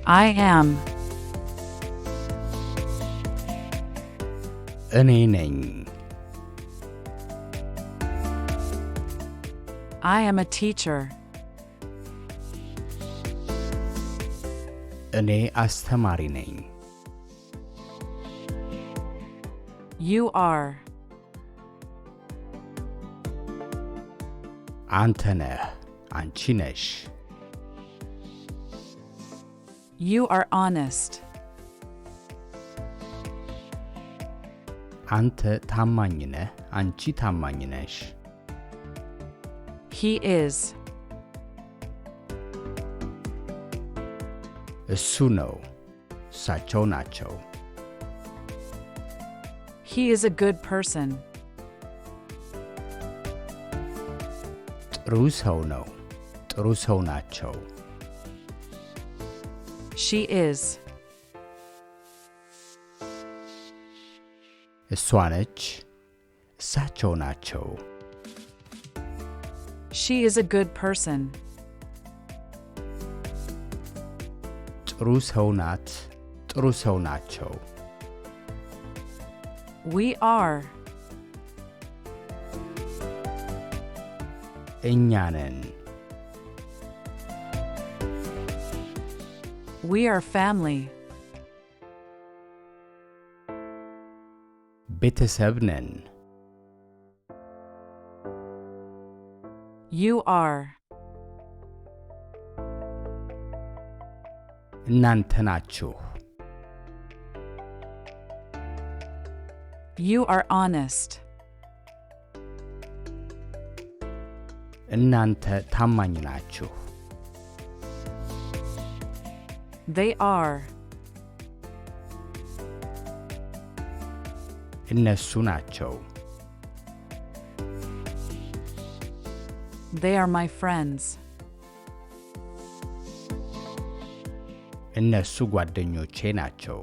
I am. እኔ ነኝ። I am a teacher. እኔ አስተማሪ ነኝ። You are. አንተ ነህ፣ አንቺ ነሽ። You are honest. አንተ ታማኝ ነህ፣ አንቺ ታማኝ ነሽ። He is. እሱ ነው፣ እሳቸው ናቸው። He is a good person. ጥሩ ሰው ነው፣ ጥሩ ሰው ናቸው። She is. እሷ ነች፣ እሳቸው ናቸው። She is a good person. ጥሩ ሰው ናት፣ ጥሩ ሰው ናቸው። We are. እኛ ነን። We are family. ቤተሰብ ነን። You are. እናንተ ናችሁ። You are honest. እናንተ ታማኝ ናችሁ። They are. እነሱ ናቸው። They are my friends. እነሱ ጓደኞቼ ናቸው።